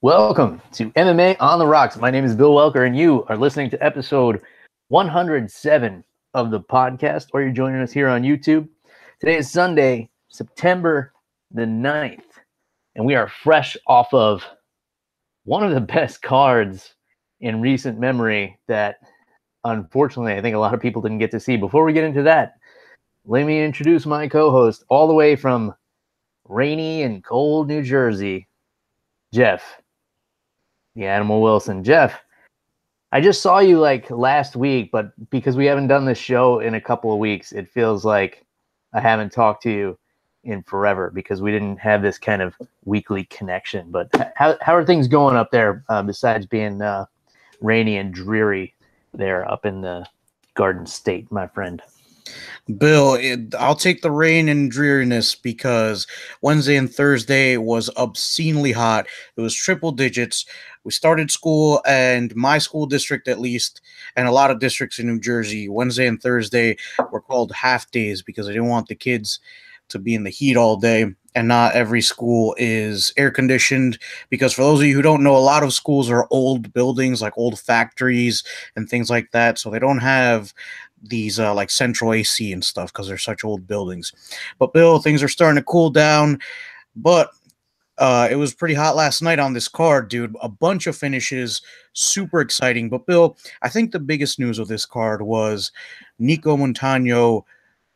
Welcome to MMA on the Rocks. My name is Bill Welker, and you are listening to episode 107 of the podcast, or you're joining us here on YouTube. Today is Sunday, September the 9th, and we are fresh off of one of the best cards in recent memory that, unfortunately, I think a lot of people didn't get to see. Before we get into that, let me introduce my co-host all the way from rainy and cold New Jersey, Jeff, the Animal Wilson. Jeff, I just saw you like last week, but because we haven't done this show in a couple of weeks, it feels like I haven't talked to you in forever because we didn't have this kind of weekly connection. But how are things going up there besides being rainy and dreary there up in the Garden State, my friend? Bill, I'll take the rain and dreariness because Wednesday and Thursday was obscenely hot. It was triple digits. We started school, and my school district at least, and a lot of districts in New Jersey, Wednesday and Thursday were called half days because they didn't want the kids to be in the heat all day. And not every school is air conditioned because for those of you who don't know, a lot of schools are old buildings, like old factories and things like that. So they don't have these like central AC and stuff because they're such old buildings. But Bill, things are starting to cool down. But it was pretty hot last night on this card, dude. A bunch of finishes, super exciting. But Bill, I think the biggest news of this card was Nico Montano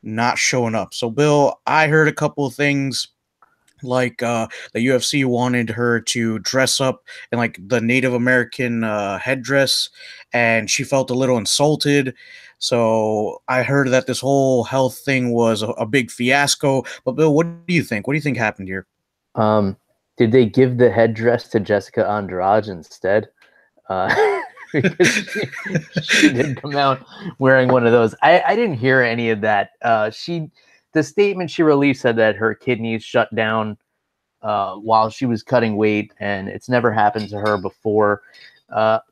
not showing up. So Bill, I heard a couple of things like the UFC wanted her to dress up in like the Native American headdress, and she felt a little insulted. So I heard that this whole health thing was a big fiasco. But Bill, what do you think? What do you think happened here? Did they give the headdress to Jessica Andrade instead? Because she did come out wearing one of those. I didn't hear any of that. The statement she released said that her kidneys shut down while she was cutting weight, and it's never happened to her before.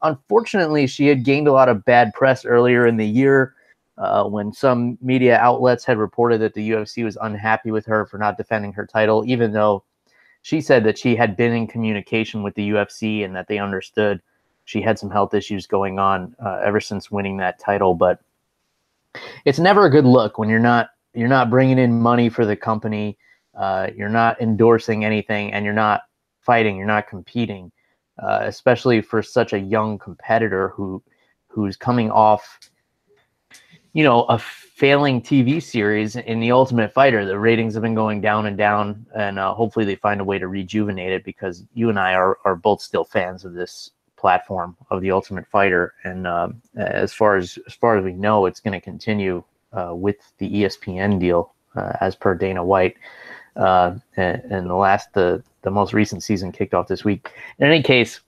Unfortunately, she had gained a lot of bad press earlier in the year when some media outlets had reported that the UFC was unhappy with her for not defending her title, even though she said that she had been in communication with the UFC and that they understood she had some health issues going on ever since winning that title. But it's never a good look when you're not bringing in money for the company, you're not endorsing anything, and you're not fighting, you're not competing, especially for such a young competitor who's coming off, a failing TV series in The Ultimate Fighter. The ratings have been going down and down, and hopefully they find a way to rejuvenate it because you and I are both still fans of this platform of The Ultimate Fighter, and as far as we know, it's going to continue with the ESPN deal as per Dana White. And the most recent season kicked off this week. In any case,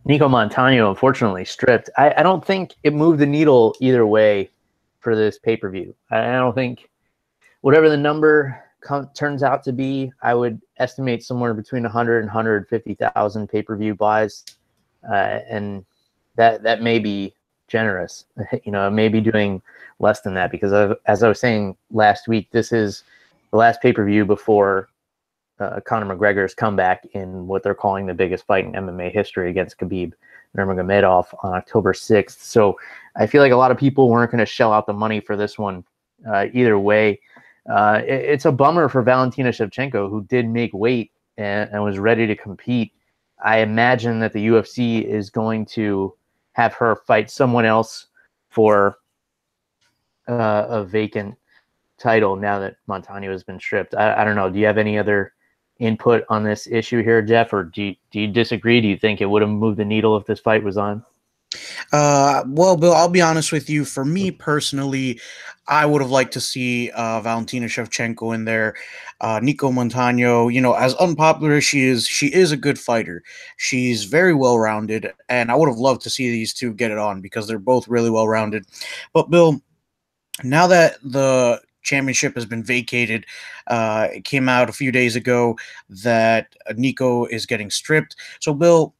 Nico Montano unfortunately stripped. I don't think it moved the needle either way for this pay-per-view. I don't think whatever the number turns out to be, I would estimate somewhere between 100 and 150,000 pay-per-view buys, and that may be generous. It may be doing less than that because as I was saying last week, this is the last pay-per-view before Conor McGregor's comeback in what they're calling the biggest fight in MMA history against Khabib Nurmagomedov on October 6th. So I feel like a lot of people weren't going to shell out the money for this one either way. It's a bummer for Valentina Shevchenko, who did make weight and was ready to compete. I imagine that the UFC is going to have her fight someone else for a vacant title now that Montano has been stripped. I don't know. Do you have any other input on this issue here, Jeff, or do you disagree? Do you think it would have moved the needle if this fight was on? Well, Bill, I'll be honest with you. For me personally, I would have liked to see Valentina Shevchenko in there. Nico Montano, as unpopular as she is a good fighter. She's very well-rounded, and I would have loved to see these two get it on because they're both really well-rounded. But, Bill, now that the championship has been vacated, it came out a few days ago that Nico is getting stripped. So, Bill,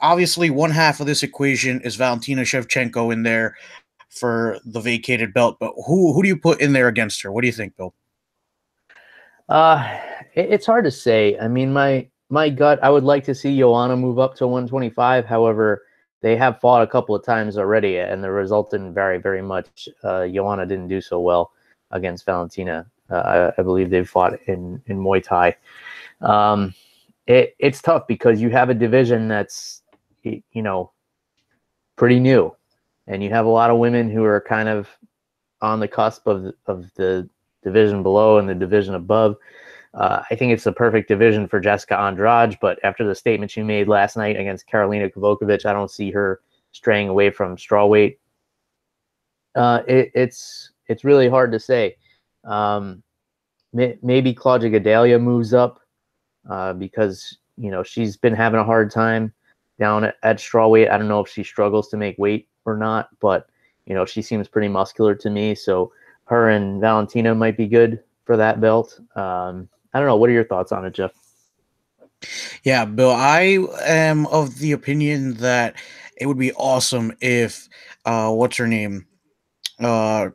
obviously one half of this equation is Valentina Shevchenko in there for the vacated belt, but who do you put in there against her? What do you think, Bill? It's hard to say. I mean, my my gut, I would like to see Joanna move up to 125. However, they have fought a couple of times already, and the result didn't vary very much. Joanna didn't do so well against Valentina. I believe they fought in Muay Thai. It's tough because you have a division that's, pretty new, and you have a lot of women who are kind of on the cusp of the division below and the division above. I think it's the perfect division for Jessica Andrade, but after the statement she made last night against Karolina Kowalkiewicz, I don't see her straying away from strawweight. It's really hard to say. Maybe Claudia Gadelha moves up because she's been having a hard time down at strawweight. I don't know if she struggles to make weight or not, but she seems pretty muscular to me. So her and Valentina might be good for that belt. I don't know. What are your thoughts on it, Jeff? Yeah, Bill, I am of the opinion that it would be awesome if, what's her name? I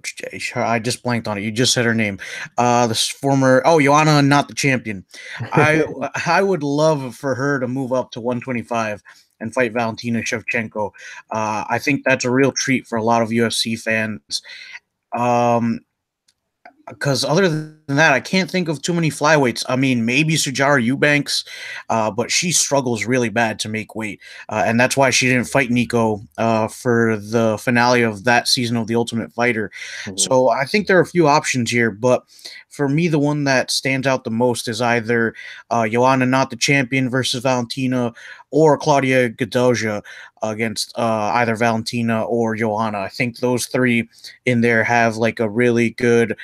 just blanked on it. You just said her name. This former, Joanna, not the champion. I would love for her to move up to 125 and fight Valentina Shevchenko. I think that's a real treat for a lot of UFC fans. Because other than that, I can't think of too many flyweights. I mean, maybe Sujara Eubanks, but she struggles really bad to make weight. And that's why she didn't fight Nico for the finale of that season of The Ultimate Fighter. Mm-hmm. So I think there are a few options here, but for me, the one that stands out the most is either Joanna, not the champion, versus Valentina, or Claudia Gadelha against either Valentina or Joanna. I think those three in there have like a really good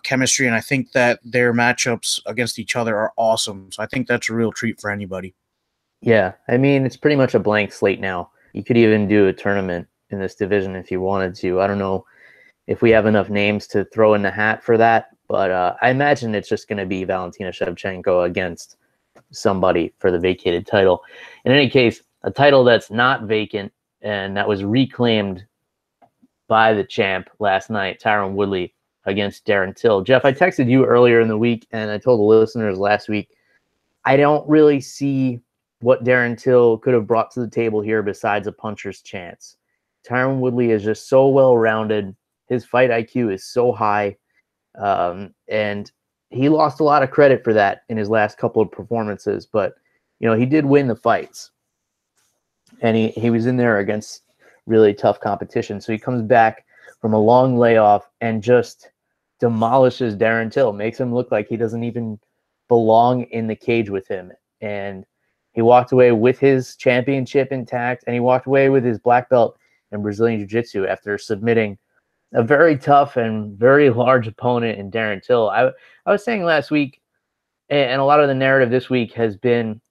chemistry, and I think that their matchups against each other are awesome. So I think that's a real treat for anybody. Yeah, I mean, it's pretty much a blank slate now. You could even do a tournament in this division if you wanted to. I don't know if we have enough names to throw in the hat for that, but I imagine it's just going to be Valentina Shevchenko against somebody for the vacated title. In any case, a title that's not vacant and that was reclaimed by the champ last night, Tyron Woodley against Darren Till. Jeff, I texted you earlier in the week, and I told the listeners last week, I don't really see what Darren Till could have brought to the table here besides a puncher's chance. Tyron Woodley is just so well-rounded. His fight IQ is so high, and he lost a lot of credit for that in his last couple of performances, but he did win the fights, and he was in there against really tough competition. So he comes back from a long layoff and just demolishes Darren Till, makes him look like he doesn't even belong in the cage with him. And he walked away with his championship intact, and he walked away with his black belt in Brazilian Jiu-Jitsu after submitting a very tough and very large opponent in Darren Till. I was saying last week, and a lot of the narrative this week has been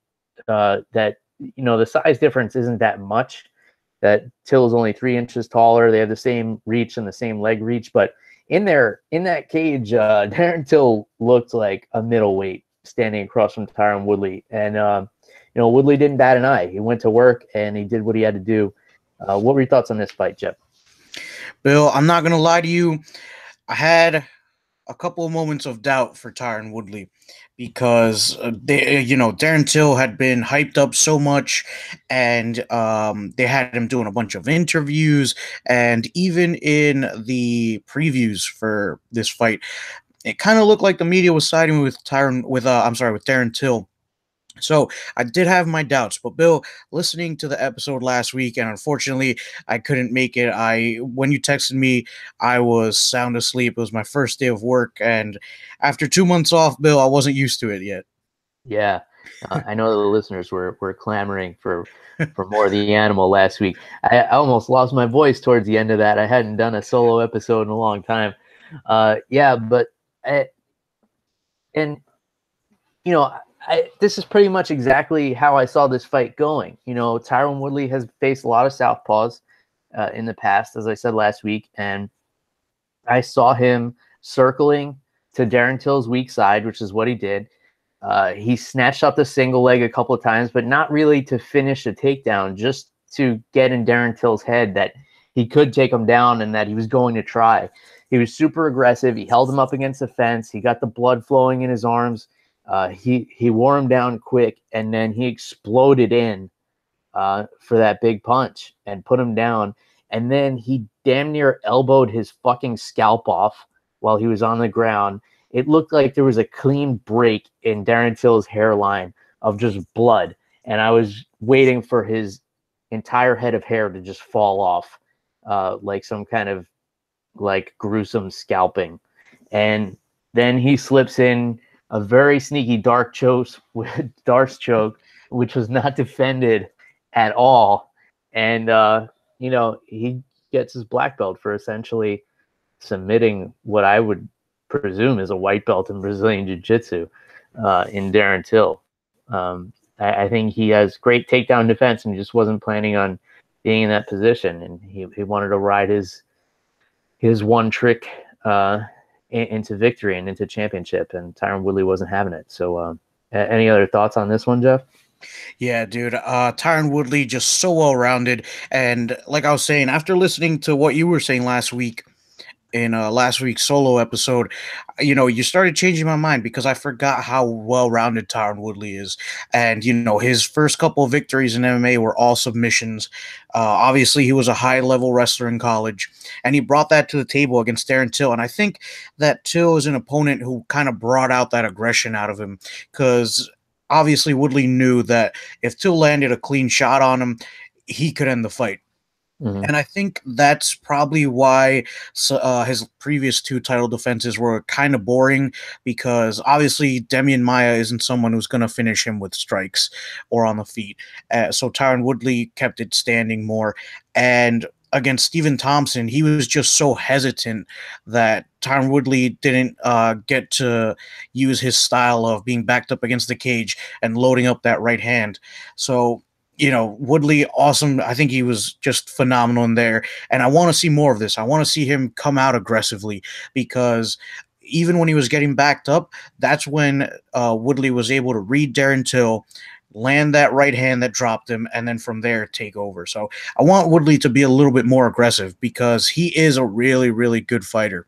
that the size difference isn't that much, that Till is only 3 inches taller. They have the same reach and the same leg reach, but in that cage, Darren Till looked like a middleweight standing across from Tyron Woodley, and Woodley didn't bat an eye. He went to work and he did what he had to do. What were your thoughts on this fight, Jeff? Bill, I'm not going to lie to you. I had a couple of moments of doubt for Tyron Woodley because Darren Till had been hyped up so much, and they had him doing a bunch of interviews, and even in the previews for this fight, it kind of looked like the media was siding with Darren Till. So I did have my doubts, but Bill, listening to the episode last week, and unfortunately I couldn't make it. When you texted me, I was sound asleep. It was my first day of work, and after 2 months off, Bill, I wasn't used to it yet. Yeah, I know the listeners were clamoring for more of the animal last week. I almost lost my voice towards the end of that. I hadn't done a solo episode in a long time. This is pretty much exactly how I saw this fight going. Tyron Woodley has faced a lot of southpaws in the past, as I said last week, and I saw him circling to Darren Till's weak side, which is what he did. He snatched up the single leg a couple of times, but not really to finish a takedown, just to get in Darren Till's head that he could take him down and that he was going to try. He was super aggressive. He held him up against the fence. He got the blood flowing in his arms. He wore him down quick, and then he exploded in for that big punch and put him down. And then he damn near elbowed his fucking scalp off while he was on the ground. It looked like there was a clean break in Darren Till's hairline of just blood. And I was waiting for his entire head of hair to just fall off like some kind of like gruesome scalping. And then he slips in a very sneaky dark choke, which was not defended at all. And, he gets his black belt for essentially submitting what I would presume is a white belt in Brazilian Jiu-Jitsu in Darren Till. I think he has great takedown defense and just wasn't planning on being in that position. And he wanted to ride his one trick into victory and into championship. And Tyron Woodley wasn't having it. So any other thoughts on this one, Jeff? Yeah, dude. Tyron Woodley just so well rounded, and like I was saying, after listening to what you were saying last week in last week's solo episode, you started changing my mind because I forgot how well rounded Tyron Woodley is, and his first couple of victories in MMA were all submissions. Obviously, he was a high level wrestler in college, and he brought that to the table against Darren Till, and I think that Till is an opponent who kind of brought out that aggression out of him because obviously Woodley knew that if Till landed a clean shot on him, he could end the fight. Mm-hmm. And I think that's probably why his previous two title defenses were kind of boring because obviously Demian Maia isn't someone who's going to finish him with strikes or on the feet. So Tyron Woodley kept it standing more. And against Stephen Thompson, he was just so hesitant that Tyron Woodley didn't get to use his style of being backed up against the cage and loading up that right hand. So, Woodley, awesome. I think he was just phenomenal in there. And I want to see more of this. I want to see him come out aggressively because even when he was getting backed up, that's when Woodley was able to read Darren Till, land that right hand that dropped him, and then from there take over. So I want Woodley to be a little bit more aggressive because he is a really, really good fighter.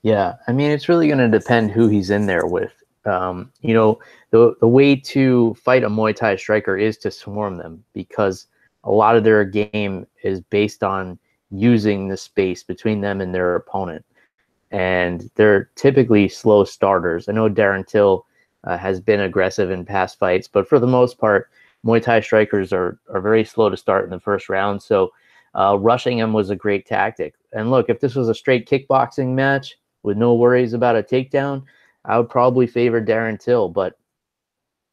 Yeah, I mean, it's really going to depend who he's in there with. The way to fight a Muay Thai striker is to swarm them because a lot of their game is based on using the space between them and their opponent. And they're typically slow starters. I know Darren Till has been aggressive in past fights, but for the most part, Muay Thai strikers are very slow to start in the first round. So rushing him was a great tactic. And look, if this was a straight kickboxing match with no worries about a takedown, I would probably favor Darren Till. But,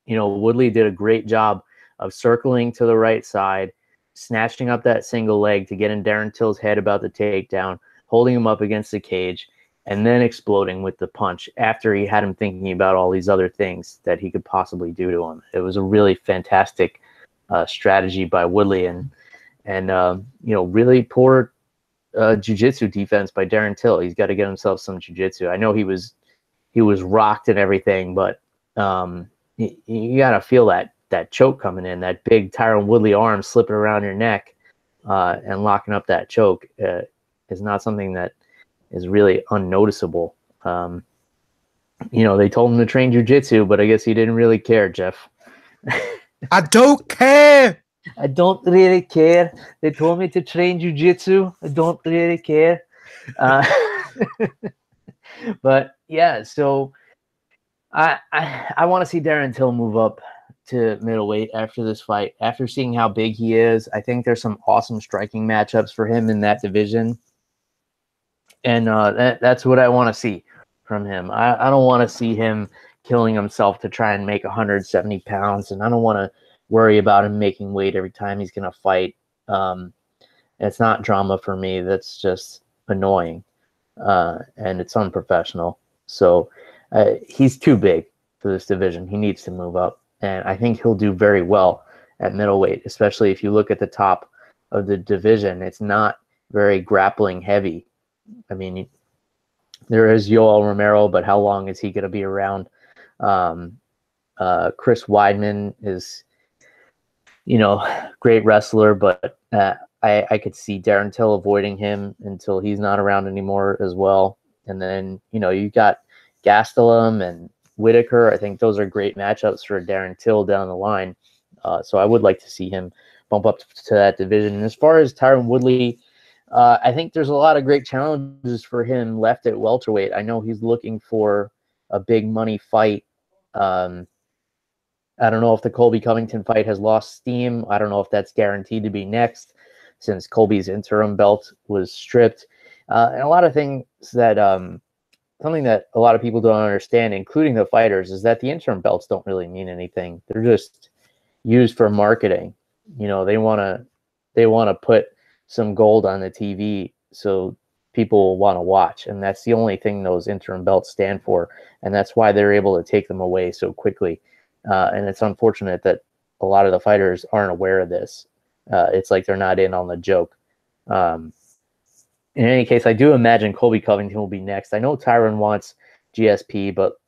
Woodley did a great job of circling to the right side, snatching up that single leg to get in Darren Till's head about the takedown, holding him up against the cage, and then exploding with the punch after he had him thinking about all these other things that he could possibly do to him. It was a really fantastic strategy by Woodley and really poor jiu-jitsu defense by Darren Till. He's got to get himself some jiu-jitsu. I know he was rocked and everything, but you got to feel that choke coming in, that big Tyron Woodley arm slipping around your neck and locking up that choke is not something that is really unnoticeable. They told him to train jiu-jitsu, but I guess he didn't really care, Jeff. I don't care. I don't really care. They told me to train jiu-jitsu. I don't really care. But yeah, so I want to see Darren Till move up to middleweight after this fight. After seeing how big he is, I think there's some awesome striking matchups for him in that division. And that's what I want to see from him. I don't want to see him killing himself to try and make 170 pounds, and I don't want to worry about him making weight every time he's going to fight. It's not drama for me. That's just annoying, and it's unprofessional. So he's too big for this division. He needs to move up, and I think he'll do very well at middleweight, especially if you look at the top of the division. It's not very grappling heavy. I mean, there is Yoel Romero, but how long is he going to be around? Chris Weidman is, great wrestler, but I could see Darren Till avoiding him until he's not around anymore as well. And then, you got Gastelum and Whitaker. I think those are great matchups for Darren Till down the line. So I would like to see him bump up to that division. And as far as Tyron Woodley, I think there's a lot of great challenges for him left at welterweight. I know he's looking for a big money fight. I don't know if the Colby Covington fight has lost steam. I don't know if that's guaranteed to be next, since Colby's interim belt was stripped. And a lot of things that something that a lot of people don't understand, including the fighters, is that the interim belts don't really mean anything. They're just used for marketing. You know, they want to put some gold on the TV so people want to watch, and that's the only thing those interim belts stand for, and that's why they're able to take them away so quickly. And it's unfortunate that a lot of the fighters aren't aware of this. It's like they're not in on the joke. In any case, I do imagine Colby Covington will be next. I know Tyron wants GSP, but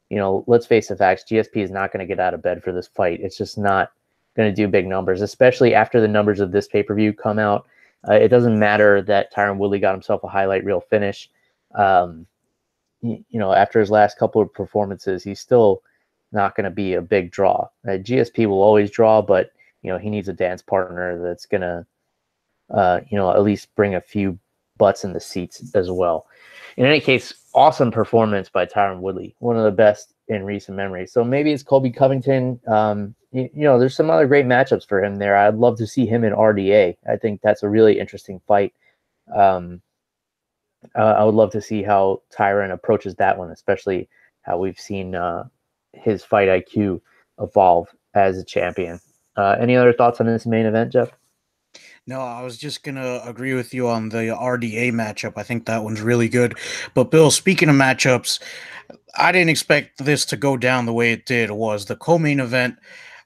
you know, let's face the facts. GSP is not going to get out of bed for this fight. It's just not going to do big numbers, especially after the numbers of this pay-per-view come out. It doesn't matter that Tyron Woodley got himself a highlight reel finish. You know, after his last couple of performances, he's still not going to be a big draw. GSP will always draw, but you know, he needs a dance partner that's going to you know, at least bring a few butts in the seats as well. In any case, awesome performance by Tyron Woodley, one of the best in recent memory. So maybe it's Colby Covington. You know, there's some other great matchups for him there. I'd love to see him in RDA. I think that's a really interesting fight. I would love to see how Tyron approaches that one, especially how we've seen his fight IQ evolve as a champion. Any other thoughts on this main event, Jeff? No, I was just going to agree with you on the RDA matchup. I think that one's really good. But, Bill, speaking of matchups, I didn't expect this to go down the way it did. It was the co-main event,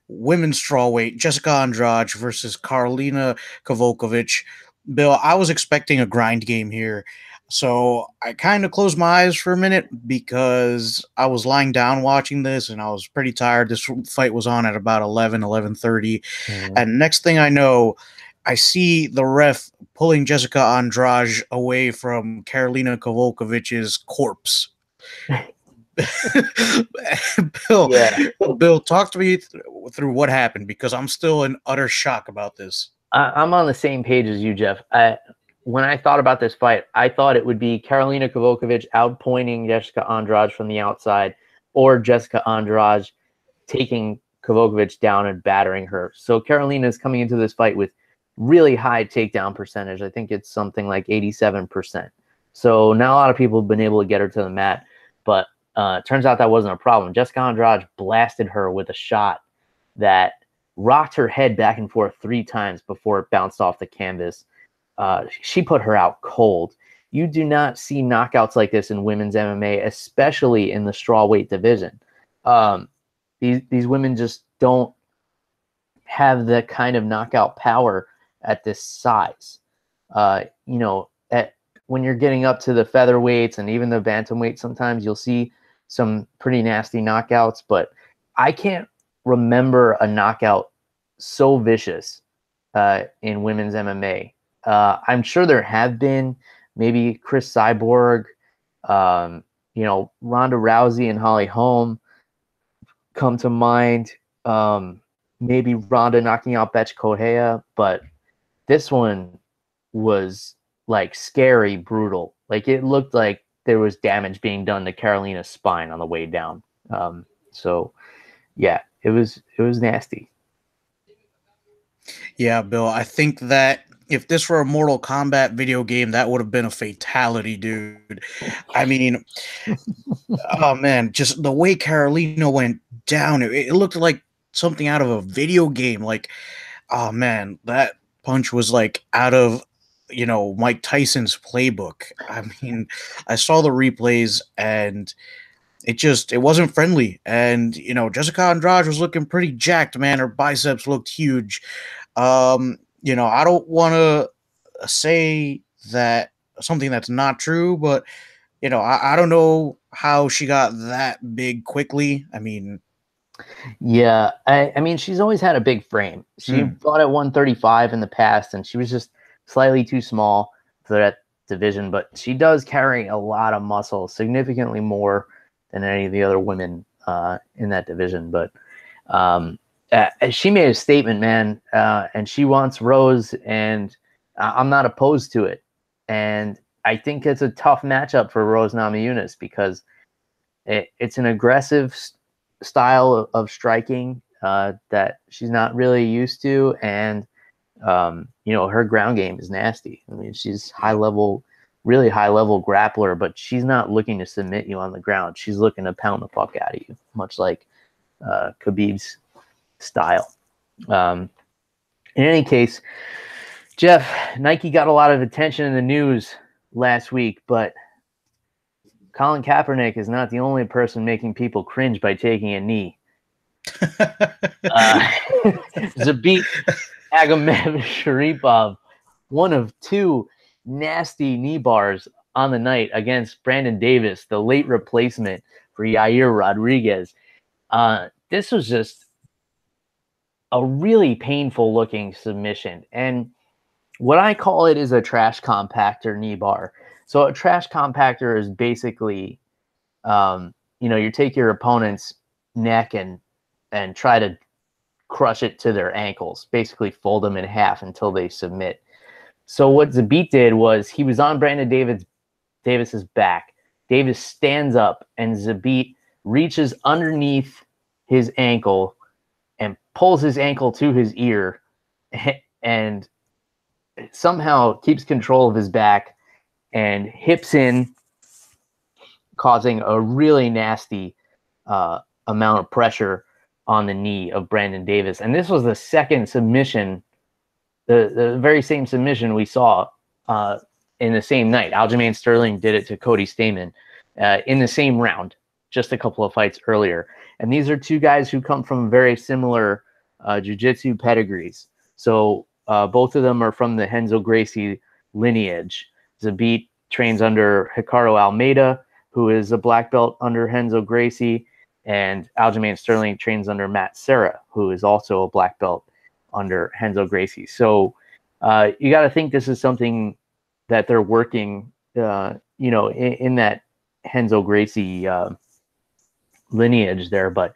women's strawweight, Jessica Andrade versus Karolina Kowalkiewicz. Bill, I was expecting a grind game here. So I kind of closed my eyes for a minute because I was lying down watching this and I was pretty tired. This fight was on at about 11:30. And next thing I know, I see the ref pulling Jessica Andrade away from Karolina Kowalkiewicz's corpse. Bill, talk to me through what happened, because I'm still in utter shock about this. I'm on the same page as you, Jeff. When I thought about this fight, I thought it would be Karolina Kowalkiewicz outpointing Jessica Andrade from the outside, or Jessica Andrade taking Kowalkiewicz down and battering her. So Karolina is coming into this fight with really high takedown percentage. I think it's something like 87%. So not a lot of people have been able to get her to the mat, but turns out that wasn't a problem. Jessica Andrade blasted her with a shot that rocked her head back and forth 3 times before it bounced off the canvas. She put her out cold. You do not see knockouts like this in women's MMA, especially in the strawweight division. These women just don't have the kind of knockout power at this size. You know, when you're getting up to the featherweights and even the bantamweight, sometimes you'll see some pretty nasty knockouts, but I can't remember a knockout so vicious in women's MMA. I'm sure there have been, maybe Chris Cyborg, you know, Ronda Rousey and Holly Holm come to mind. Maybe Ronda knocking out Betch Correia, but this one was like scary, brutal. Like it looked like there was damage being done to Karolina's spine on the way down. So yeah, it was nasty. Yeah, Bill, I think that if this were a Mortal Kombat video game, that would have been a fatality, dude. I mean, oh man, just the way Karolina went down, it looked like something out of a video game. Like, oh man, that punch was like out of, you know, Mike Tyson's playbook. I mean, I saw the replays and it wasn't friendly. And, you know, Jessica Andrade was looking pretty jacked, man. Her biceps looked huge. You know, I don't want to say that something that's not true, but, you know, I don't know how she got that big quickly. I mean, yeah, I mean, she's always had a big frame. She fought at 135 in the past, and she was just slightly too small for that division, but she does carry a lot of muscle, significantly more than any of the other women in that division. But she made a statement, man, and she wants Rose, and I'm not opposed to it. And I think it's a tough matchup for Rose Namajunas because it's an aggressive style of striking that she's not really used to, and her ground game is nasty. I mean, she's really high level grappler, but she's not looking to submit you on the ground. She's looking to pound the fuck out of you, much like Khabib's style. In any case, Jeff, Nike got a lot of attention in the news last week, but Colin Kaepernick is not the only person making people cringe by taking a knee. Zabit Agamemsharipov, one of two nasty knee bars on the night against Brandon Davis, the late replacement for Yair Rodriguez. This was just a really painful looking submission. And what I call it is a trash compactor knee bar. So a trash compactor is basically, you take your opponent's neck and try to crush it to their ankles, basically fold them in half until they submit. So what Zabit did was he was on Brandon Davis's back. Davis stands up and Zabit reaches underneath his ankle and pulls his ankle to his ear and somehow keeps control of his back and hips in, causing a really nasty amount of pressure on the knee of Brandon Davis. And this was the second submission, the very same submission we saw in the same night. Aljamain Sterling did it to Cody Stamann in the same round, just a couple of fights earlier. And these are two guys who come from very similar jiu-jitsu pedigrees. So both of them are from the Renzo Gracie lineage. Zabit trains under Ricardo Almeida, who is a black belt under Renzo Gracie, and Aljamain Sterling trains under Matt Serra, who is also a black belt under Renzo Gracie. So you got to think this is something that they're working, in that Renzo Gracie lineage there. But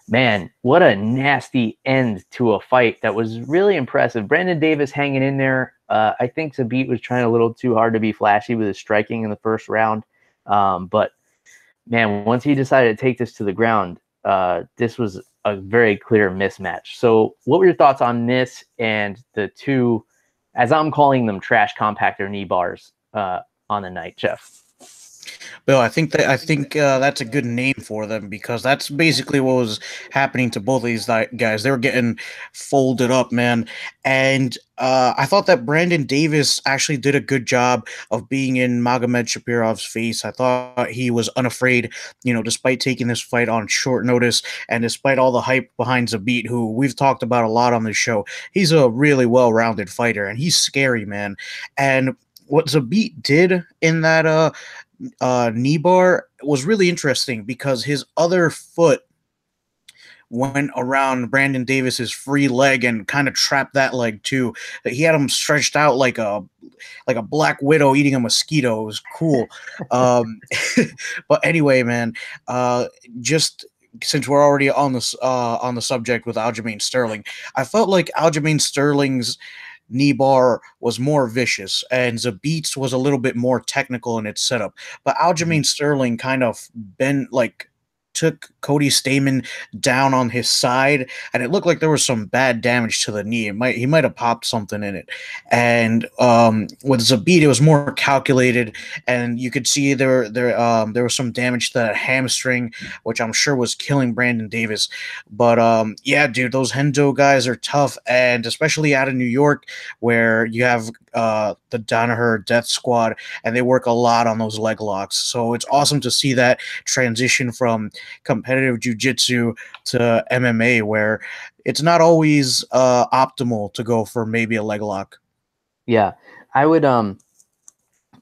man, what a nasty end to a fight that was really impressive. Brandon Davis hanging in there. I think Zabit was trying a little too hard to be flashy with his striking in the first round. But man, once he decided to take this to the ground, this was a very clear mismatch. So what were your thoughts on this and the two, as I'm calling them, trash compactor knee bars on the night, Jeff? Bill, I think that's a good name for them because that's basically what was happening to both of these guys. They were getting folded up, man. And I thought that Brandon Davis actually did a good job of being in Magomed Shapirov's face. I thought he was unafraid, despite taking this fight on short notice and despite all the hype behind Zabit, who we've talked about a lot on this show. He's a really well-rounded fighter, and he's scary, man. And what Zabit did in that knee bar was really interesting because his other foot went around Brandon Davis's free leg and kind of trapped that leg too. He had him stretched out like a black widow eating a mosquito. It was cool. But anyway, man, just since we're already on the subject with Aljamain Sterling, I felt like Aljamain Sterling's knee bar was more vicious and Zabit's was a little bit more technical in its setup. But Aljamain Sterling kind of took Cody Stamann down on his side, and it looked like there was some bad damage to the knee. He might have popped something in it. And with Zabit, it was more calculated, and you could see there was some damage to that hamstring, which I'm sure was killing Brandon Davis. But yeah, dude, those Hendo guys are tough, and especially out of New York, where you have the Danaher Death Squad, and they work a lot on those leg locks. So it's awesome to see that transition from competitive jiu-jitsu to MMA, where it's not always optimal to go for maybe a leg lock. Yeah, I would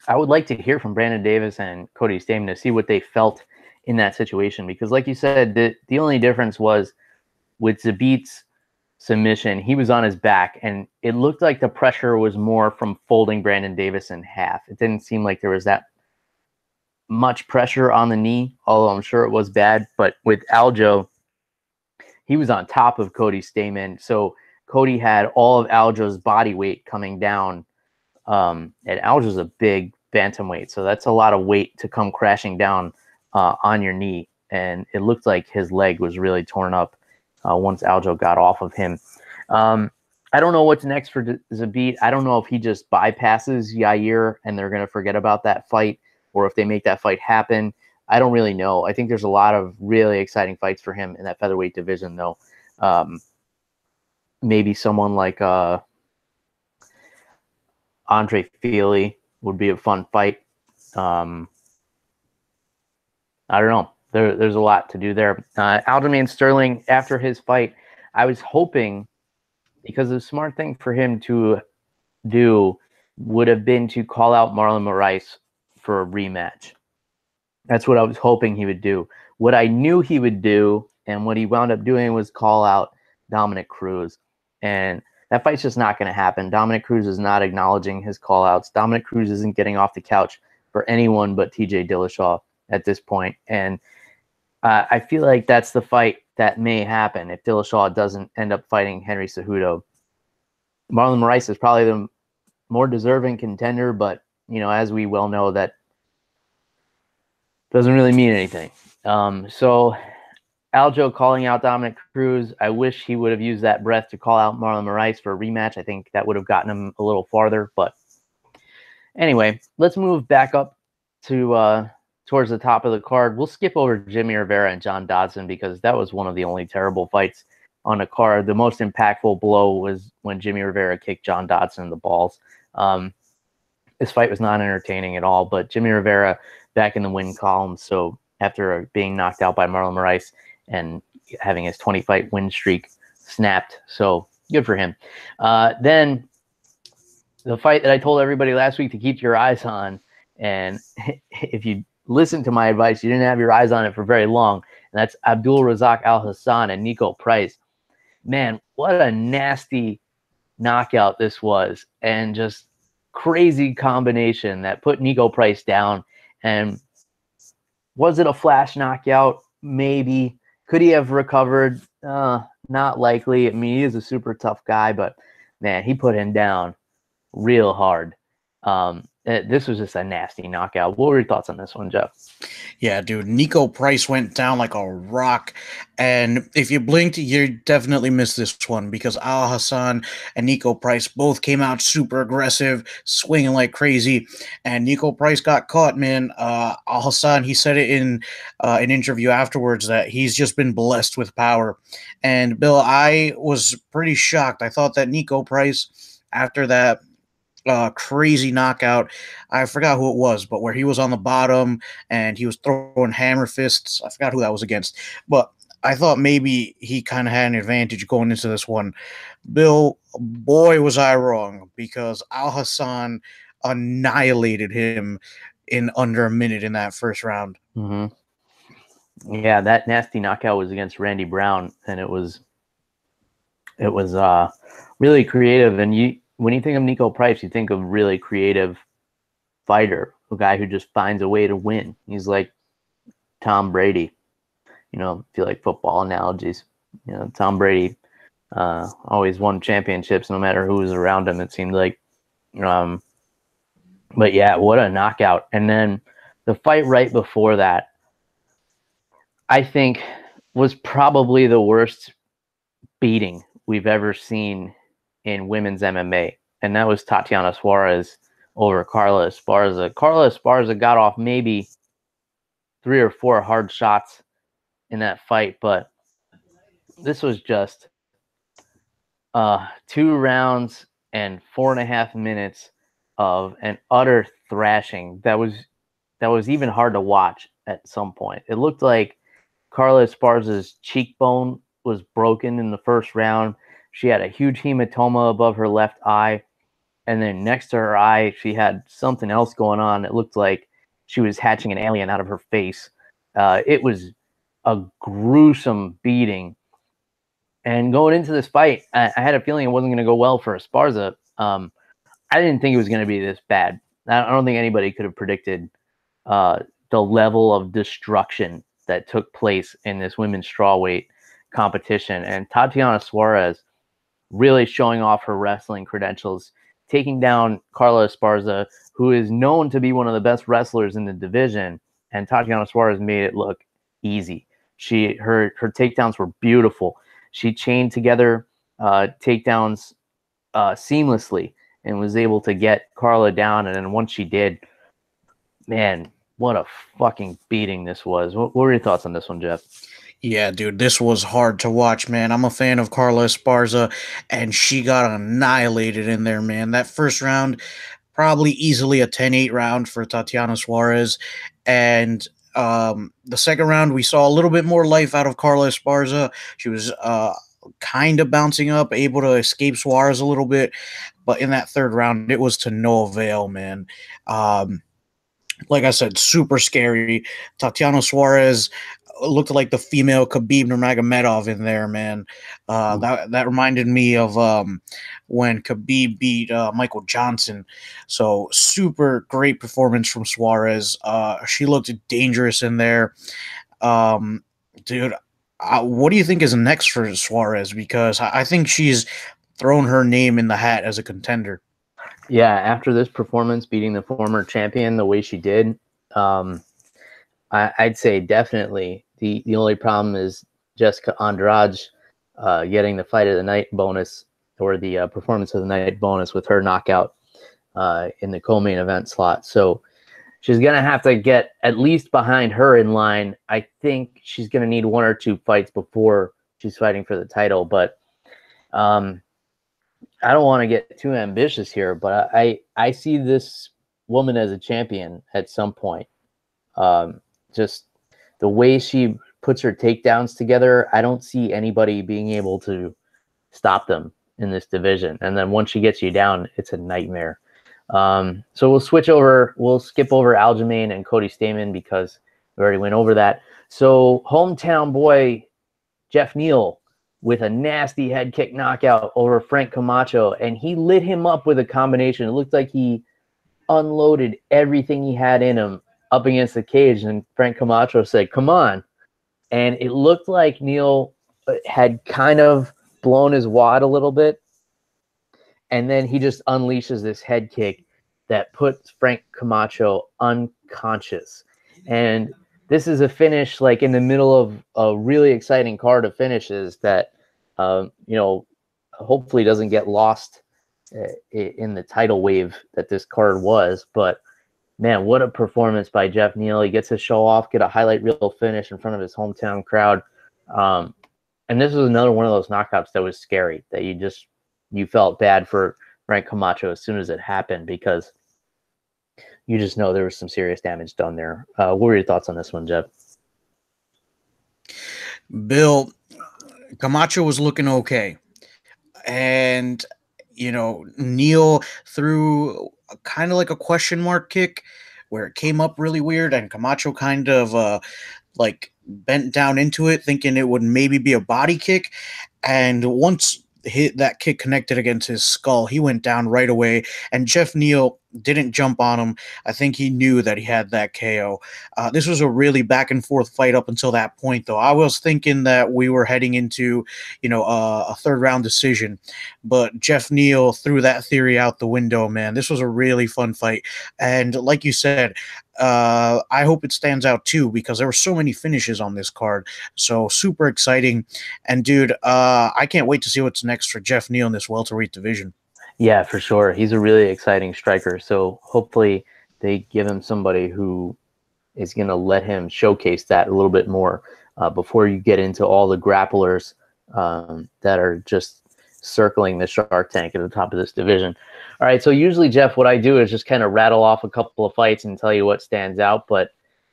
like to hear from Brandon Davis and Cody Stamann to see what they felt in that situation, because like you said, the only difference was with Zabit's submission, he was on his back, and it looked like the pressure was more from folding Brandon Davis in half. It didn't seem like there was that much pressure on the knee, although I'm sure it was bad. But with Aljo, he was on top of Cody Stamen. So Cody had all of Aljo's body weight coming down. And Aljo's a big bantamweight, so that's a lot of weight to come crashing down on your knee. And it looked like his leg was really torn up once Aljo got off of him. I don't know what's next for Zabit. I don't know if he just bypasses Yair and they're going to forget about that fight, or if they make that fight happen. I don't really know. I think there's a lot of really exciting fights for him in that featherweight division, though. Maybe someone like Andre Feely would be a fun fight. I don't know. There's a lot to do there. Aljamain Sterling, after his fight, I was hoping, because the smart thing for him to do would have been to call out Marlon Moraes for a rematch. That's what I was hoping he would do. What I knew he would do, and what he wound up doing, was call out Dominic Cruz. And that fight's just not going to happen. Dominic Cruz is not acknowledging his call-outs. Dominic Cruz isn't getting off the couch for anyone but TJ Dillashaw at this point. And I feel like that's the fight that may happen if Dillashaw doesn't end up fighting Henry Cejudo. Marlon Moraes is probably the more deserving contender, but, you know, as we well know, that doesn't really mean anything. So Aljo calling out Dominic Cruz, I wish he would have used that breath to call out Marlon Moraes for a rematch. I think that would have gotten him a little farther. But anyway, let's move back up to towards the top of the card. We'll skip over Jimmy Rivera and John Dodson because that was one of the only terrible fights on the card. The most impactful blow was when Jimmy Rivera kicked John Dodson in the balls. This fight was not entertaining at all, but Jimmy Rivera back in the win column. So after being knocked out by Marlon Moraes and having his 20-fight win streak snapped. So good for him. Then the fight that I told everybody last week to keep your eyes on, and if you listen to my advice, you didn't have your eyes on it for very long, and that's Abdul Razak Al Hassan and Nico Price. Man, what a nasty knockout this was, and just crazy combination that put Nico Price down. And was it a flash knockout? Maybe. Could he have recovered? Not likely. I mean, he is a super tough guy, but man, he put him down real hard. This was just a nasty knockout. What were your thoughts on this one, Jeff? Yeah, dude, Nico Price went down like a rock, and if you blinked, you definitely missed this one because Al Hassan and Nico Price both came out super aggressive, swinging like crazy, and Nico Price got caught, man. Al Hassan, he said it in an interview afterwards that he's just been blessed with power. And Bill, I was pretty shocked. I thought that Nico Price, after that crazy knockout, I forgot who it was, but where he was on the bottom and he was throwing hammer fists. I forgot who that was against, but I thought maybe he kind of had an advantage going into this one. Bill, boy, was I wrong, because Al Hassan annihilated him in under a minute in that first round. Mm-hmm. Yeah, that nasty knockout was against Randy Brown, and it was really creative. And when you think of Nico Price, you think of really creative fighter, a guy who just finds a way to win. He's like Tom Brady, you know, if you like football analogies. You know, Tom Brady always won championships no matter who was around him, it seemed like. But yeah, what a knockout. And then the fight right before that, I think, was probably the worst beating we've ever seen in women's MMA, and that was Tatiana Suarez over Carla Esparza. Carla Esparza got off maybe 3 or 4 hard shots in that fight, but this was just 2 rounds and 4.5 minutes of an utter thrashing that was even hard to watch at some point. It looked like Carla Esparza's cheekbone was broken in the first round. She had a huge hematoma above her left eye, and then next to her eye, she had something else going on. It looked like she was hatching an alien out of her face. It was a gruesome beating. And going into this fight, I had a feeling it wasn't going to go well for Esparza. I didn't think it was going to be this bad. I don't think anybody could have predicted the level of destruction that took place in this women's strawweight competition. And Tatiana Suarez really showing off her wrestling credentials, taking down Carla Esparza, who is known to be one of the best wrestlers in the division. And Tatiana Suarez made it look easy. Her takedowns were beautiful. She chained together takedowns seamlessly and was able to get Carla down. And then once she did, man, what a fucking beating this was. What were your thoughts on this one, Jeff? Yeah, dude, this was hard to watch, man. I'm a fan of Carla Esparza, and she got annihilated in there, man. That first round, probably easily a 10-8 round for Tatiana Suarez. And the second round, we saw a little bit more life out of Carla Esparza. She was kind of bouncing up, able to escape Suarez a little bit. But in that third round, it was to no avail, man. Like I said, super scary. Tatiana Suarez looked like the female Khabib Nurmagomedov in there, man. That reminded me of when Khabib beat Michael Johnson. So super great performance from Suarez. She looked dangerous in there. Dude, what do you think is next for Suarez? Because I think she's thrown her name in the hat as a contender. Yeah, after this performance, beating the former champion the way she did, I'd say definitely. The only problem is Jessica Andrade getting the fight of the night bonus, or the performance of the night bonus, with her knockout in the co-main event slot. So she's going to have to get at least behind her in line. I think she's going to need one or two fights before she's fighting for the title. But I don't want to get too ambitious here, but I see this woman as a champion at some point. Just the way she puts her takedowns together, I don't see anybody being able to stop them in this division. And then once she gets you down, it's a nightmare. So we'll skip over Aljamain and Cody Stamann because we already went over that. So hometown boy Jeff Neal with a nasty head kick knockout over Frank Camacho, and he lit him up with a combination. It looked like he unloaded everything he had in him up against the cage, and Frank Camacho said, "Come on." And it looked like Neal had kind of blown his wad a little bit, and then he just unleashes this head kick that puts Frank Camacho unconscious. And this is a finish like in the middle of a really exciting card of finishes that, hopefully doesn't get lost in the tidal wave that this card was. But man, what a performance by Jeff Neal. He gets to show off, get a highlight reel finish in front of his hometown crowd. And this was another one of those knockouts that was scary, that you felt bad for Frank Camacho as soon as it happened, because you just know there was some serious damage done there. What were your thoughts on this one, Jeff? Bill, Camacho was looking okay. And, Neal threw kind of like a question mark kick where it came up really weird, and Camacho kind of bent down into it, thinking it would maybe be a body kick. And once that kick connected against his skull, he went down right away, and Jeff Neal didn't jump on him. I think he knew that he had that KO. This was a really back and forth fight up until that point, though. I was thinking that we were heading into, a third round decision, but Jeff Neal threw that theory out the window, man. This was a really fun fight. And like you said, I hope it stands out too, because there were so many finishes on this card. So super exciting. And dude, I can't wait to see what's next for Jeff Neal in this welterweight division. Yeah, for sure. He's a really exciting striker. So hopefully they give him somebody who is going to let him showcase that a little bit more before you get into all the grapplers that are just circling the Shark Tank at the top of this division. All right, so usually, Jeff, what I do is just kind of rattle off a couple of fights and tell you what stands out, but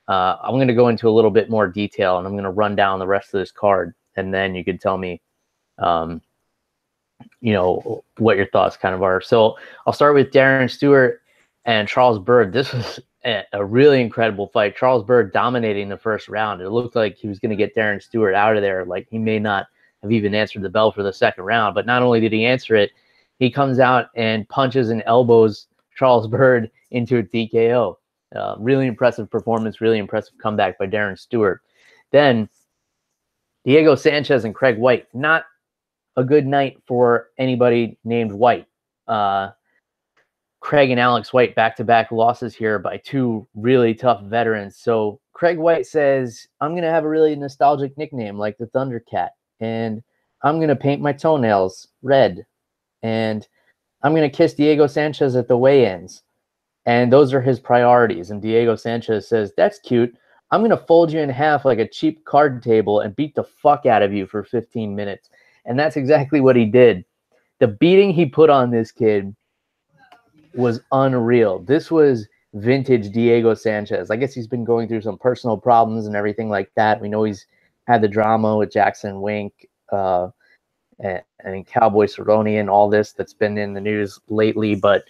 I'm going to go into a little bit more detail, and I'm going to run down the rest of this card, and then you could tell me what your thoughts kind of are. So I'll start with Darren Stewart and Charles Byrd. This was a really incredible fight. Charles Byrd dominating the first round. It looked like he was going to get Darren Stewart out of there. Like, he may not have even answered the bell for the second round, but not only did he answer it, he comes out and punches and elbows Charles Byrd into a TKO. Really impressive performance, really impressive comeback by Darren Stewart. Then Diego Sanchez and Craig White, not a good night for anybody named White. Craig and Alex White back-to-back losses here by two really tough veterans. So Craig White says, I'm going to have a really nostalgic nickname like the Thundercat, and I'm going to paint my toenails red, and I'm going to kiss Diego Sanchez at the weigh-ins. And those are his priorities. And Diego Sanchez says, that's cute. I'm going to fold you in half like a cheap card table and beat the fuck out of you for 15 minutes. And that's exactly what he did. The beating he put on this kid was unreal. This was vintage Diego Sanchez. I guess he's been going through some personal problems and everything like that. We know he's had the drama with Jackson Wink and Cowboy Cerrone and all this that's been in the news lately. But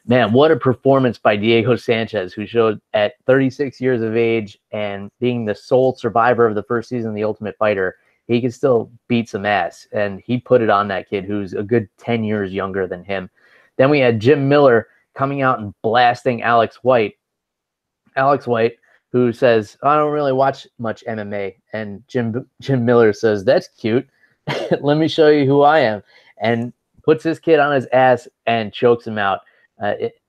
man, what a performance by Diego Sanchez, who showed at 36 years of age and being the sole survivor of the first season of The Ultimate Fighter, he can still beat some ass. And he put it on that kid who's a good 10 years younger than him. Then we had Jim Miller coming out and blasting Alex White. Alex White, who says, I don't really watch much MMA. And Jim Miller says, that's cute. Let me show you who I am. And puts this kid on his ass and chokes him out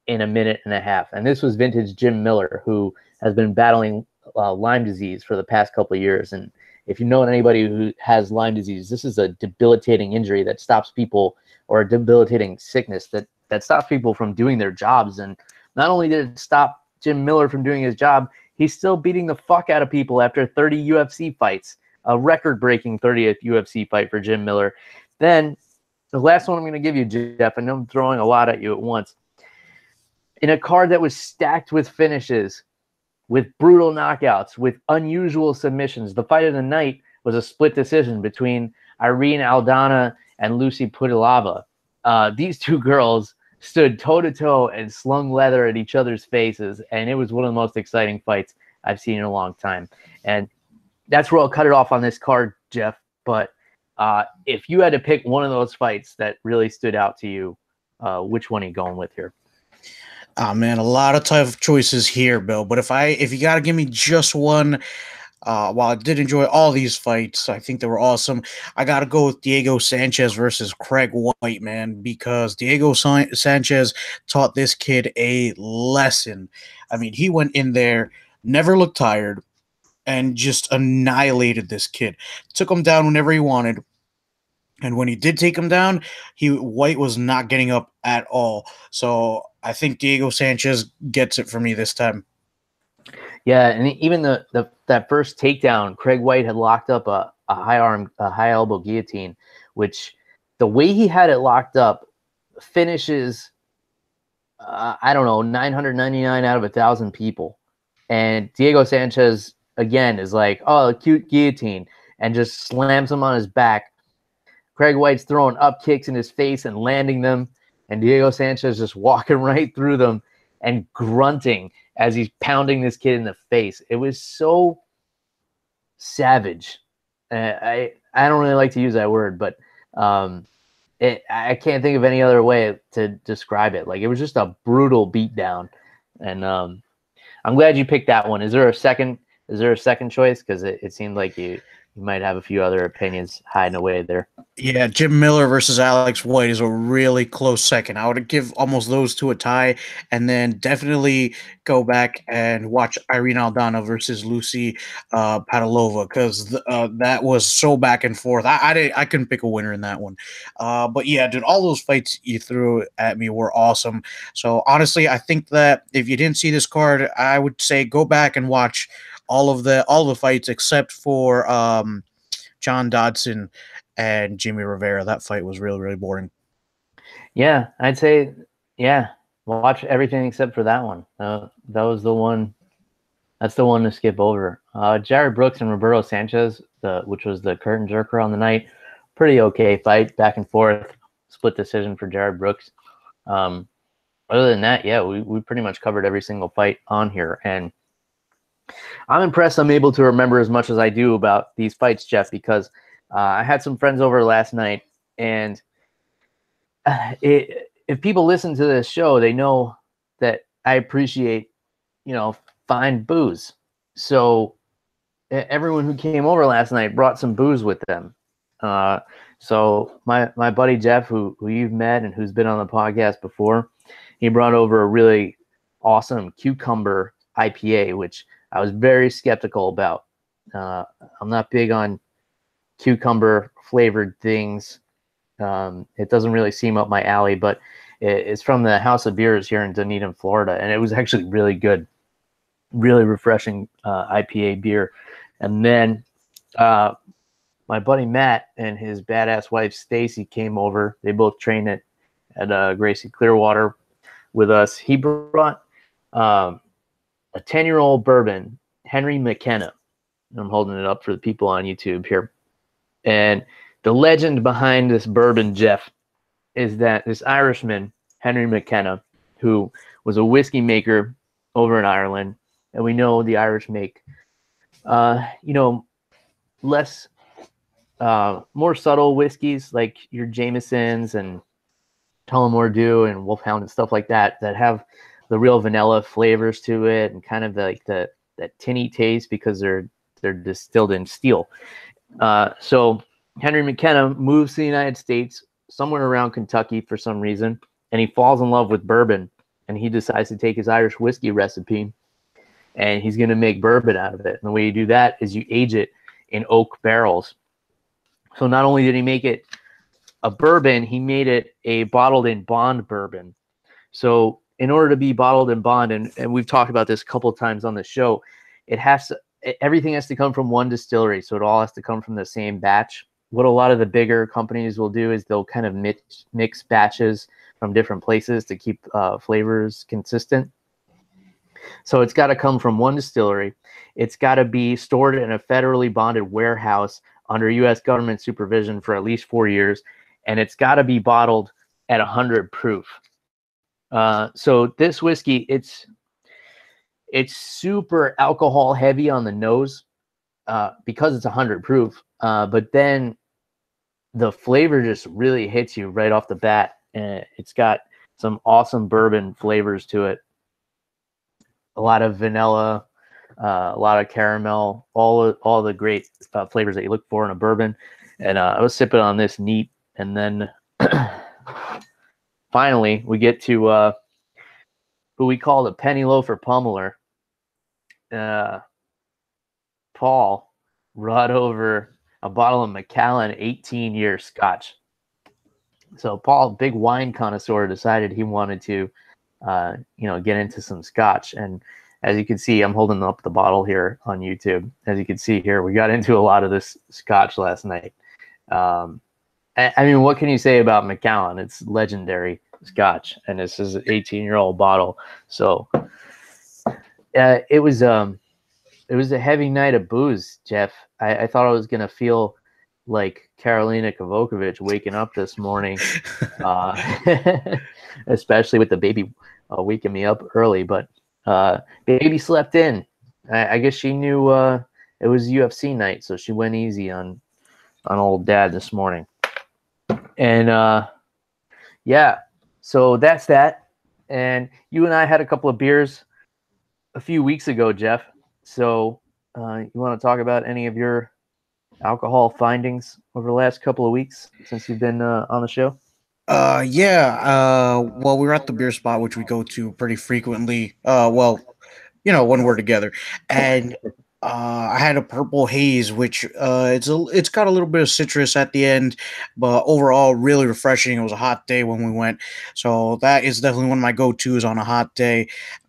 in a minute and a half. And this was vintage Jim Miller, who has been battling Lyme disease for the past couple of years. And if you know anybody who has Lyme disease, this is a debilitating injury that stops people, or a debilitating sickness that stops people from doing their jobs. And not only did it stop Jim Miller from doing his job, he's still beating the fuck out of people after 30 UFC fights, a record-breaking 30th UFC fight for Jim Miller. Then the last one I'm going to give you, Jeff, I know I'm throwing a lot at you at once. In a card that was stacked with finishes, with brutal knockouts, with unusual submissions, the fight of the night was a split decision between Irene Aldana and Lucy Pudilava. These two girls stood toe-to-toe and slung leather at each other's faces, and it was one of the most exciting fights I've seen in a long time. And that's where I'll cut it off on this card, Jeff. But if you had to pick one of those fights that really stood out to you, which one are you going with here? Man, a lot of tough choices here, Bill. But if you got to give me just one, while I did enjoy all these fights, I think they were awesome. I got to go with Diego Sanchez versus Craig White, man, because Diego Sanchez taught this kid a lesson. I mean, he went in there, never looked tired, and just annihilated this kid. Took him down whenever he wanted. And when he did take him down, White was not getting up at all. So I think Diego Sanchez gets it for me this time. Yeah, and even that first takedown, Craig White had locked up a high elbow guillotine, which the way he had it locked up finishes, I don't know, 999 out of 1,000 people. And Diego Sanchez, again, is like, oh, a cute guillotine, and just slams him on his back. Craig White's throwing up kicks in his face and landing them, and Diego Sanchez just walking right through them and grunting as he's pounding this kid in the face. It was so savage. I don't really like to use that word, but I can't think of any other way to describe it. Like, it was just a brutal beatdown, and I'm glad you picked that one. Is there a second choice? Because it seemed like you might have a few other opinions hiding away there. Yeah, Jim Miller versus Alex White is a really close second. I would give almost those two a tie, and then definitely go back and watch Irene Aldana versus Lucy Padilova, because that was so back and forth. I couldn't pick a winner in that one. But yeah, dude, all those fights you threw at me were awesome. So honestly, I think that if you didn't see this card, I would say go back and watch all the fights except for John Dodson and Jimmy Rivera. That fight was really, really boring. Yeah, I'd say, yeah, watch everything except for that one. That was the one. That's the one to skip over. Jared Brooks and Roberto Sanchez, which was the curtain jerker on the night, pretty okay fight, back and forth, split decision for Jared Brooks. Other than that, yeah, we pretty much covered every single fight on here, and I'm impressed I'm able to remember as much as I do about these fights, Jeff, because I had some friends over last night, and if people listen to this show, they know that I appreciate, find booze. So everyone who came over last night brought some booze with them. So my buddy Jeff, who you've met and who's been on the podcast before, he brought over a really awesome cucumber IPA, which I was very skeptical about. I'm not big on cucumber flavored things. It doesn't really seem up my alley, but it's from the House of Beers here in Dunedin, Florida, and it was actually really good, really refreshing IPA beer. And then my buddy Matt and his badass wife Stacy came over. They both trained at Gracie Clearwater with us. He brought a 10-year-old bourbon, Henry McKenna. I'm holding it up for the people on YouTube here. And the legend behind this bourbon, Jeff, is that this Irishman, Henry McKenna, who was a whiskey maker over in Ireland, and we know the Irish make, less, more subtle whiskeys like your Jamesons and Tullamore Dew and Wolfhound and stuff like that have the real vanilla flavors to it and kind of that tinny taste because they're distilled in steel. So Henry McKenna moves to the United States somewhere around Kentucky for some reason, and he falls in love with bourbon, and he decides to take his Irish whiskey recipe and he's going to make bourbon out of it. And the way you do that is you age it in oak barrels. So not only did he make it a bourbon, he made it a bottled in bond bourbon. So in order to be bottled in bond, and we've talked about this a couple of times on the show, everything has to come from one distillery. So it all has to come from the same batch. What a lot of the bigger companies will do is they'll kind of mix batches from different places to keep flavors consistent. So it's got to come from one distillery. It's got to be stored in a federally bonded warehouse under U.S. government supervision for at least 4 years, and it's got to be bottled at 100 proof. So this whiskey, it's super alcohol heavy on the nose because it's 100 proof, but then the flavor just really hits you right off the bat, and it's got some awesome bourbon flavors to it. A lot of vanilla, a lot of caramel, all the great flavors that you look for in a bourbon. And I was sipping on this neat, and then finally we get to who we call the penny loafer pummeler. Paul brought over a bottle of Macallan 18-year scotch. So Paul, big wine connoisseur, decided he wanted to get into some scotch. And as you can see, I'm holding up the bottle here on YouTube. As you can see here, we got into a lot of this scotch last night. I mean, what can you say about Macallan? It's legendary scotch, and this is an 18-year-old bottle. So it was a heavy night of booze, Jeff. I thought I was gonna feel like Karolina Kovacevic waking up this morning, especially with the baby waking me up early. But baby slept in. I guess she knew it was UFC night, so she went easy on old dad this morning. And yeah, so that's that. And you and I had a couple of beers a few weeks ago, Jeff. So you want to talk about any of your alcohol findings over the last couple of weeks since you've been on the show? Well, we're at the beer spot, which we go to pretty frequently. When we're together, and I had a purple haze, which it's got a little bit of citrus at the end, but overall really refreshing. It was a hot day when we went, so that is definitely one of my go-tos on a hot day.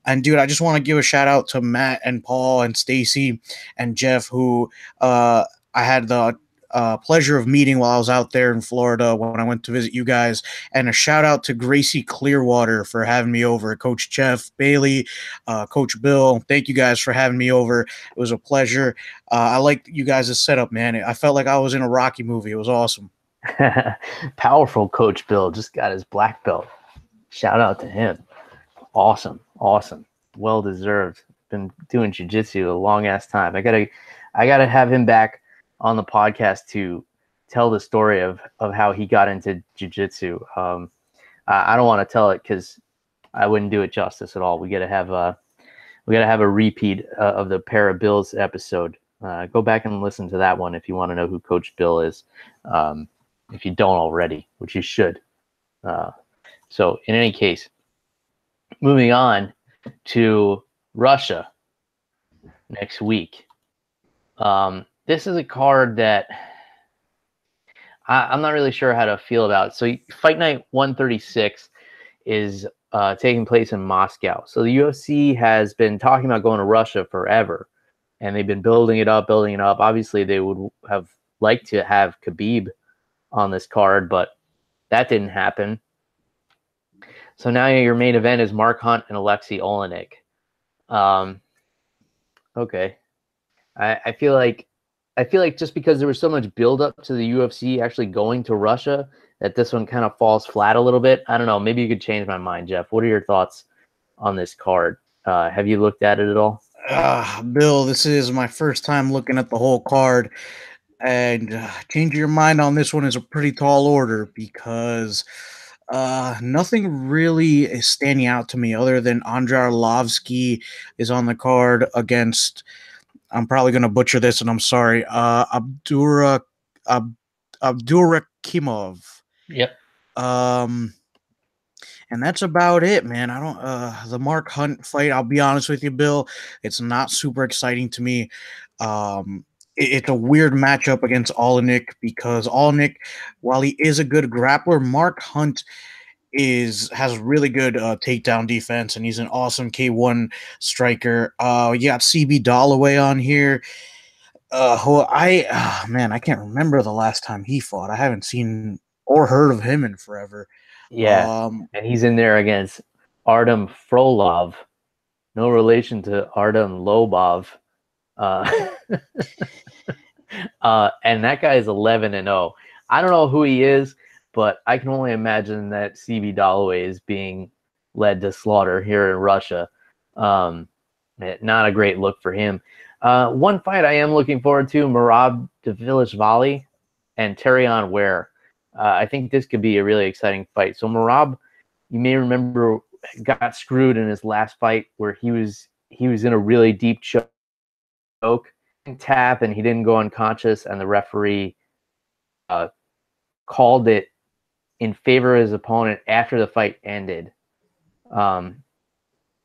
And dude, I just want to give a shout out to Matt and Paul and Stacy and Jeff, who I had the pleasure of meeting while I was out there in Florida when I went to visit you guys. And a shout out to Gracie Clearwater for having me over. Coach Jeff Bailey, Coach Bill, thank you guys for having me over. It was a pleasure. I liked you guys' setup, man. I felt like I was in a Rocky movie. It was awesome. Powerful Coach Bill just got his black belt. Shout out to him. Awesome. Well deserved. Been doing jiu-jitsu a long ass time. I gotta have him back on the podcast to tell the story of how he got into jiu-jitsu. I don't want to tell it because I wouldn't do it justice at all. We got to have we got to have a repeat of the Para Bills episode. Go back and listen to that one if you want to know who Coach Bill is, if you don't already, which you should. So in any case, moving on to Russia next week. This is a card that I'm not really sure how to feel about. So Fight Night 136 is taking place in Moscow. So the UFC has been talking about going to Russia forever, and they've been building it up. Obviously, they would have liked to have Khabib on this card, but that didn't happen. So now your main event is Mark Hunt and Alexei Olenek. Okay. I feel like just because there was so much buildup to the UFC actually going to Russia, that this one kind of falls flat a little bit. I don't know. Maybe you could change my mind, Jeff. What are your thoughts on this card? Have you looked at it at all? Bill, this is my first time looking at the whole card, and changing your mind on this one is a pretty tall order because nothing really is standing out to me other than Andrei Arlovsky is on the card against, I'm probably going to butcher this, and I'm sorry, Abdurakimov. Yep. And that's about it, man. I don't the Mark Hunt fight, I'll be honest with you, Bill, it's not super exciting to me. It's a weird matchup against Olenek because Olenek, while he is a good grappler, Mark Hunt has really good takedown defense, and he's an awesome K1 striker. You got CB Dalloway on here. I can't remember the last time he fought. I haven't seen or heard of him in forever. Yeah, and he's in there against Artem Frolov, no relation to Artem Lobov. And that guy is 11-0. I don't know who he is, but I can only imagine that CB Dalloway is being led to slaughter here in Russia. Not a great look for him. One fight I am looking forward to, Merab Dvalishvili and Terrion Ware. I think this could be a really exciting fight. So Merab, you may remember, got screwed in his last fight where he was in a really deep choke, tap, and he didn't go unconscious, and the referee called it in favor of his opponent after the fight ended. So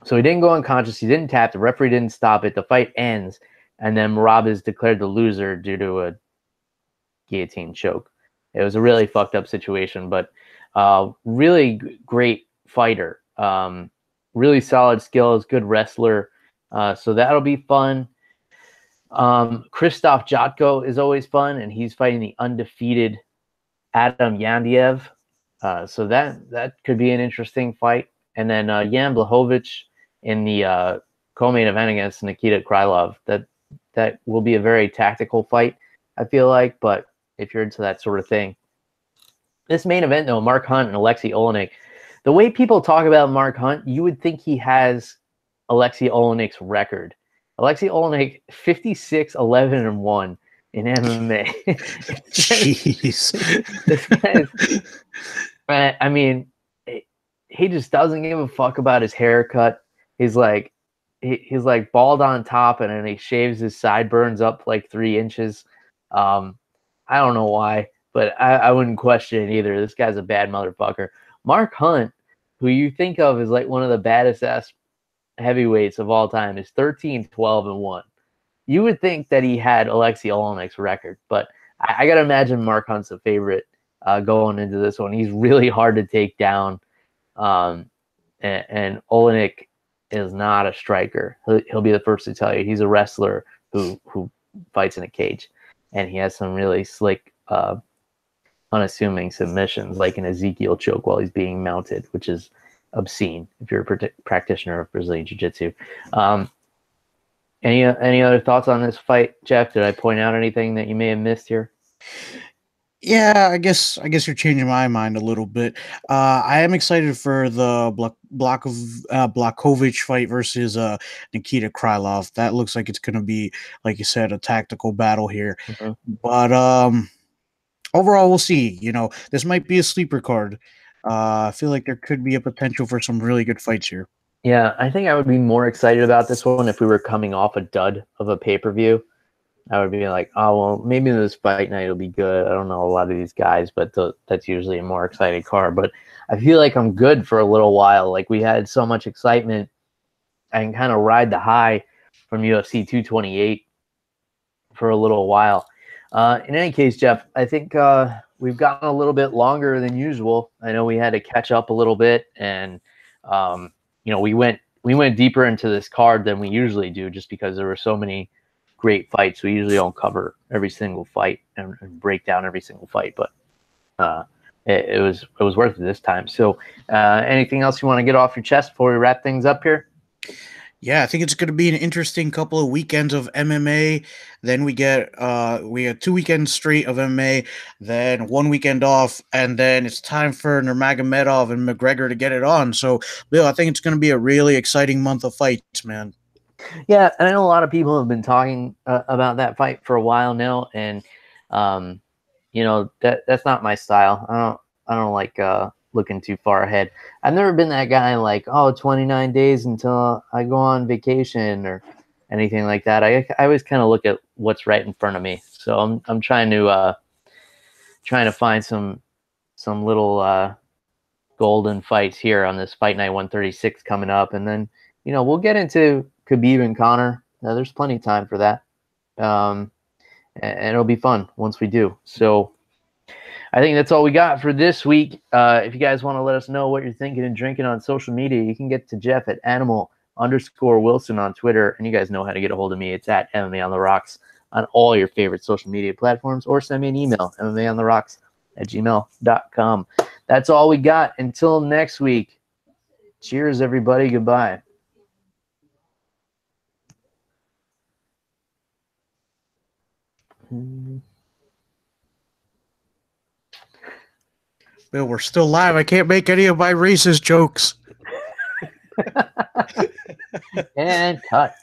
he didn't go unconscious, he didn't tap, the referee didn't stop it, the fight ends, and then Merab is declared the loser due to a guillotine choke. It was a really fucked up situation, but really great fighter. Really solid skills, good wrestler. So that'll be fun. Krzysztof Jotko is always fun, and he's fighting the undefeated Adam Yandiev. So that could be an interesting fight. And then Jan Blachowicz in the co-main event against Nikita Krylov. That will be a very tactical fight, I feel like, but if you're into that sort of thing. This main event, though, Mark Hunt and Alexei Olenek, the way people talk about Mark Hunt, you would think he has Alexei Olenek's record. Alexei Olenek, 56-11-1 in MMA. Jeez. This guy, I mean, he just doesn't give a fuck about his haircut. He's like bald on top, and then he shaves his sideburns up like 3 inches. I don't know why, but I wouldn't question it either. This guy's a bad motherfucker. Mark Hunt, who you think of as like one of the baddest ass heavyweights of all time, is 13-12-1. You would think that he had Alexei Olenek's record, but I got to imagine Mark Hunt's a favorite going into this one. He's really hard to take down, and Olenek is not a striker. He'll be the first to tell you. He's a wrestler who fights in a cage. And he has some really slick, unassuming submissions, like an Ezekiel choke while he's being mounted, which is obscene if you're a practitioner of Brazilian Jiu-Jitsu. Any other thoughts on this fight, Jeff? Did I point out anything that you may have missed here? Yeah, I guess you're changing my mind a little bit. I am excited for the Blachowicz fight versus Nikita Krylov. That looks like it's going to be, like you said, a tactical battle here. Mm-hmm. But overall, we'll see. You know, this might be a sleeper card. I feel like there could be a potential for some really good fights here. Yeah, I think I would be more excited about this one if we were coming off a dud of a pay-per-view. I would be like, oh, well, maybe this fight night will be good. I don't know a lot of these guys, but that's usually a more exciting card. But I feel like I'm good for a little while. Like, we had so much excitement. I can kind of ride the high from UFC 228 for a little while. In any case, Jeff, I think we've gotten a little bit longer than usual. I know we had to catch up a little bit, and we went deeper into this card than we usually do, just because there were so many great fights. We usually don't cover every single fight and break down every single fight, but it was worth it this time. So, anything else you want to get off your chest before we wrap things up here? Yeah, I think it's going to be an interesting couple of weekends of MMA. Then we get 2 weekends straight of MMA, then 1 weekend off, and then it's time for Nurmagomedov and McGregor to get it on. So, Bill, I think it's going to be a really exciting month of fights, man. Yeah, and I know a lot of people have been talking about that fight for a while now, and that's not my style. I don't like looking too far ahead. I've never been that guy like, 29 days until I go on vacation or anything like that. I always kind of look at what's right in front of me. So I'm trying to find some little golden fights here on this Fight Night 136 coming up, and then we'll get into Khabib and Conor. There's plenty of time for that, and it'll be fun once we do. So I think that's all we got for this week. If you guys want to let us know what you're thinking and drinking on social media, you can get to Jeff at @animal_Wilson on Twitter. And you guys know how to get a hold of me. It's at MMA on the Rocks on all your favorite social media platforms, or send me an email, MMAonTheRocks@gmail.com. That's all we got. Until next week. Cheers, everybody. Goodbye. Bill, we're still live. I can't make any of my racist jokes. And cut.